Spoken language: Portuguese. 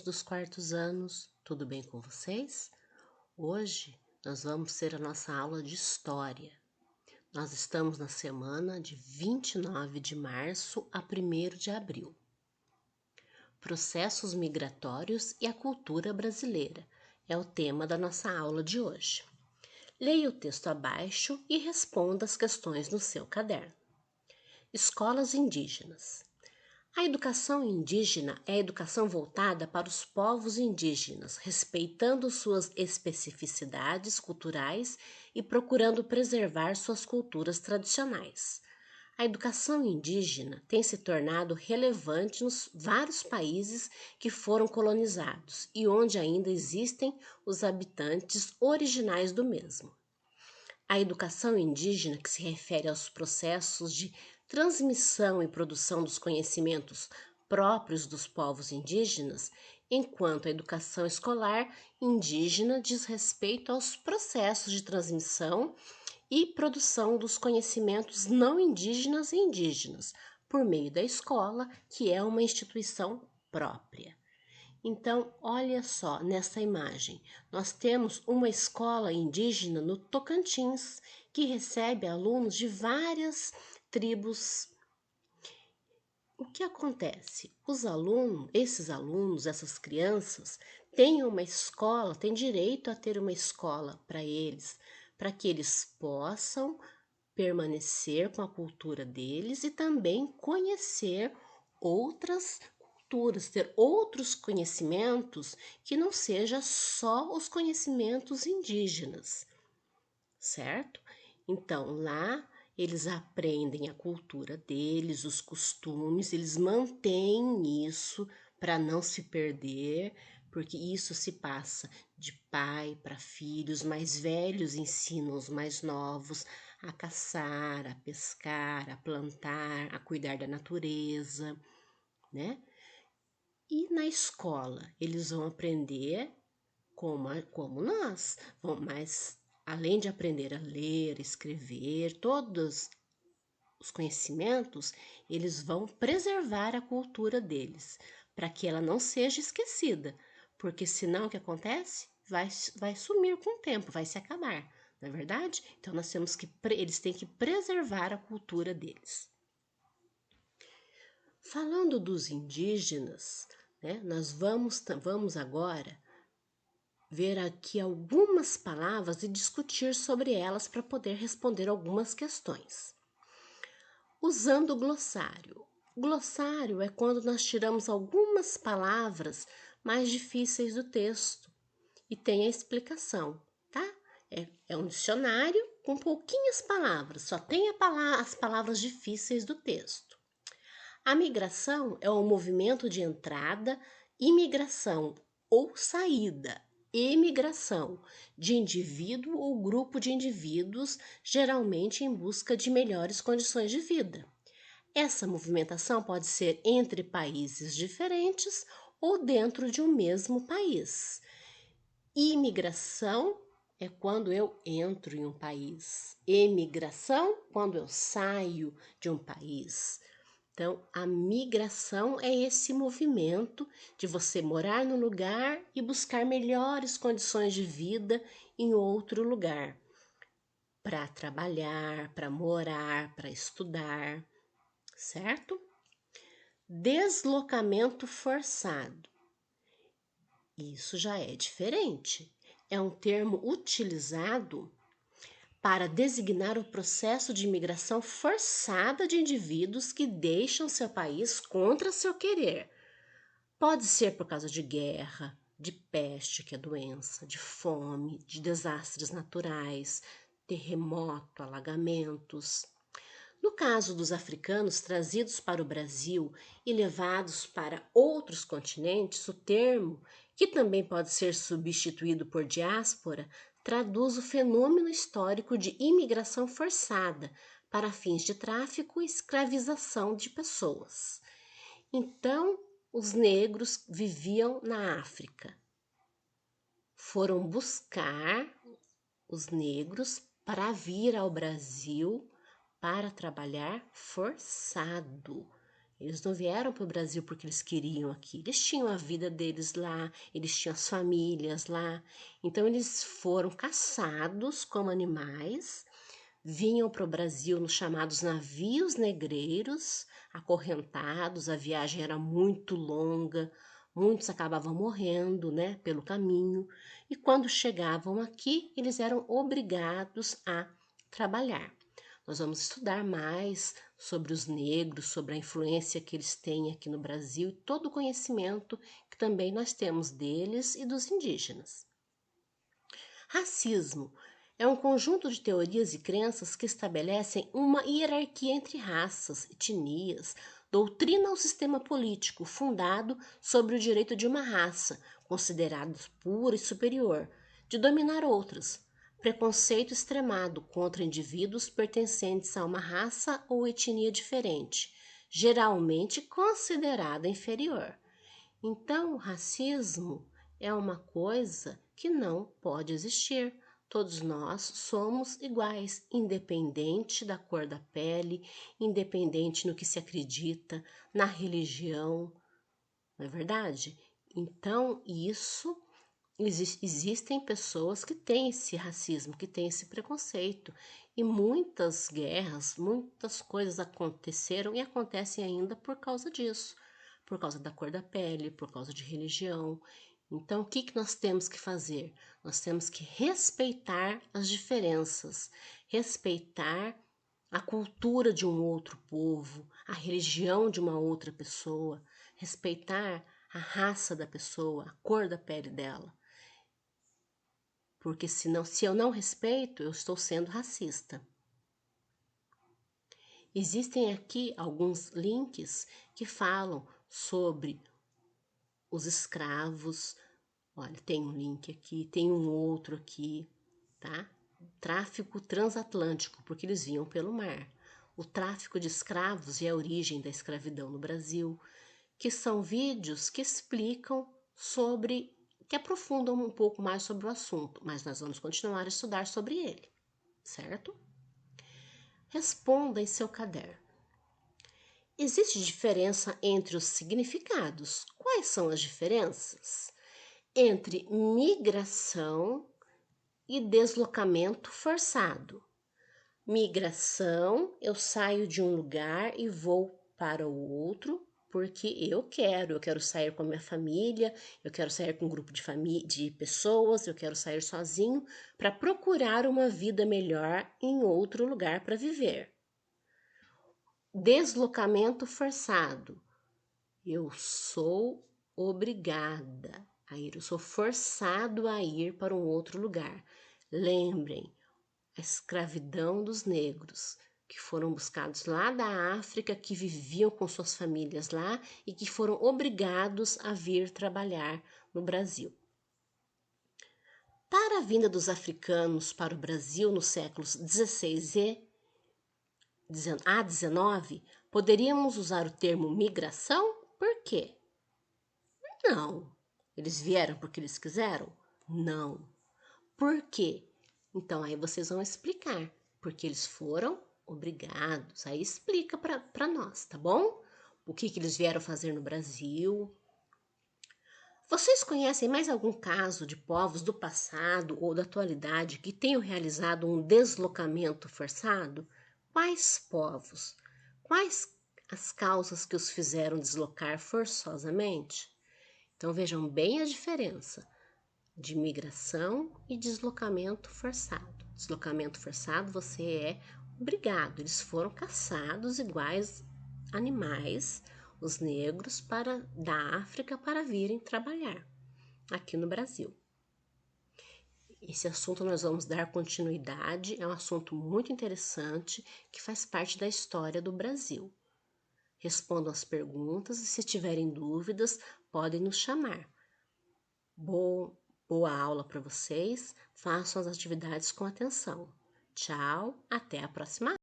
dos quartos anos, tudo bem com vocês? Hoje nós vamos ter a nossa aula de História. Nós estamos na semana de 29 de março a 1º de abril. Processos migratórios e a cultura brasileira é o tema da nossa aula de hoje. Leia o texto abaixo e responda as questões no seu caderno. Escolas indígenas. A educação indígena é a educação voltada para os povos indígenas, respeitando suas especificidades culturais e procurando preservar suas culturas tradicionais. A educação indígena tem se tornado relevante nos vários países que foram colonizados e onde ainda existem os habitantes originais do mesmo. A educação indígena, que se refere aos processos de transmissão e produção dos conhecimentos próprios dos povos indígenas, enquanto a educação escolar indígena diz respeito aos processos de transmissão e produção dos conhecimentos não indígenas e indígenas, por meio da escola, que é uma instituição própria. Então, olha só, nessa imagem, nós temos uma escola indígena no Tocantins, que recebe alunos de várias tribos. O que acontece? Esses alunos, essas crianças, têm uma escola, têm direito a ter uma escola para eles, para que eles possam permanecer com a cultura deles e também conhecer outras culturas, ter outros conhecimentos que não seja só os conhecimentos indígenas, certo? Então, lá eles aprendem a cultura deles, os costumes, eles mantêm isso para não se perder, porque isso se passa de pai para filho, os mais velhos ensinam os mais novos a caçar, a pescar, a plantar, a cuidar da natureza, né? E na escola eles vão aprender como nós, mas além de aprender a ler, escrever, todos os conhecimentos, eles vão preservar a cultura deles, para que ela não seja esquecida, porque senão o que acontece? Vai sumir com o tempo, vai se acabar, não é verdade? Então eles têm que preservar a cultura deles. Falando dos indígenas, né, nós vamos agora ver aqui algumas palavras e discutir sobre elas para poder responder algumas questões. Usando o glossário. O glossário é quando nós tiramos algumas palavras mais difíceis do texto e tem a explicação, tá? É um dicionário com pouquinhas palavras, só tem as palavras difíceis do texto. A migração é o movimento de entrada, imigração ou saída, emigração de indivíduo ou grupo de indivíduos, geralmente em busca de melhores condições de vida. Essa movimentação pode ser entre países diferentes ou dentro de um mesmo país. Imigração é quando eu entro em um país. Emigração, quando eu saio de um país. Então, a migração é esse movimento de você morar no lugar e buscar melhores condições de vida em outro lugar, para trabalhar, para morar, para estudar, certo? Deslocamento forçado. Isso já é diferente. É um termo utilizado para designar o processo de imigração forçada de indivíduos que deixam seu país contra seu querer. Pode ser por causa de guerra, de peste, que é doença, de fome, de desastres naturais, terremoto, alagamentos. No caso dos africanos trazidos para o Brasil e levados para outros continentes, o termo, que também pode ser substituído por diáspora, traduz o fenômeno histórico de imigração forçada para fins de tráfico e escravização de pessoas. Então, os negros viviam na África. Foram buscar os negros para vir ao Brasil para trabalhar forçado. Eles não vieram para o Brasil porque eles queriam aqui. Eles tinham a vida deles lá, eles tinham as famílias lá. Então, eles foram caçados como animais, vinham para o Brasil nos chamados navios negreiros, acorrentados. A viagem era muito longa, muitos acabavam morrendo, né, pelo caminho. E quando chegavam aqui, eles eram obrigados a trabalhar. Nós vamos estudar mais sobre os negros, sobre a influência que eles têm aqui no Brasil e todo o conhecimento que também nós temos deles e dos indígenas. Racismo é um conjunto de teorias e crenças que estabelecem uma hierarquia entre raças, etnias, doutrina ou sistema político fundado sobre o direito de uma raça, considerada pura e superior, de dominar outras. Preconceito extremado contra indivíduos pertencentes a uma raça ou etnia diferente, geralmente considerada inferior. Então, o racismo é uma coisa que não pode existir. Todos nós somos iguais, independente da cor da pele, independente no que se acredita, na religião, não é verdade? Então, existem pessoas que têm esse racismo, que têm esse preconceito. E muitas guerras, muitas coisas aconteceram e acontecem ainda por causa disso, por causa da cor da pele, por causa de religião. Então, o que nós temos que fazer? Nós temos que respeitar as diferenças, respeitar a cultura de um outro povo, a religião de uma outra pessoa, respeitar a raça da pessoa, a cor da pele dela. Porque se eu não respeito, eu estou sendo racista. Existem aqui alguns links que falam sobre os escravos. Olha, tem um link aqui, tem um outro aqui, tá? Tráfico transatlântico, porque eles vinham pelo mar. O tráfico de escravos e a origem da escravidão no Brasil, que são vídeos que explicam sobre, que aprofundam um pouco mais sobre o assunto, mas nós vamos continuar a estudar sobre ele, certo? Responda em seu caderno. Existe diferença entre os significados? Quais são as diferenças? Entre migração e deslocamento forçado. Migração, eu saio de um lugar e vou para o outro porque eu quero sair com a minha família, eu quero sair com um grupo de pessoas, eu quero sair sozinho para procurar uma vida melhor em outro lugar para viver. Deslocamento forçado, eu sou obrigada a ir, eu sou forçado a ir para um outro lugar. Lembrem, a escravidão dos negros, que foram buscados lá da África, que viviam com suas famílias lá e que foram obrigados a vir trabalhar no Brasil. Para a vinda dos africanos para o Brasil nos séculos XVI a XIX, poderíamos usar o termo migração? Por quê? Não. Eles vieram porque eles quiseram? Não. Por quê? Então, aí vocês vão explicar. Porque eles foram obrigados. Aí explica para nós, tá bom? O que eles vieram fazer no Brasil. Vocês conhecem mais algum caso de povos do passado ou da atualidade que tenham realizado um deslocamento forçado? Quais povos? Quais as causas que os fizeram deslocar forçosamente? Então vejam bem a diferença de migração e deslocamento forçado. Deslocamento forçado, você é obrigado. Eles foram caçados iguais animais, os negros, da África para virem trabalhar aqui no Brasil. Esse assunto nós vamos dar continuidade, é um assunto muito interessante que faz parte da história do Brasil. Respondam as perguntas e se tiverem dúvidas, podem nos chamar. Boa aula para vocês, façam as atividades com atenção. Tchau, até a próxima.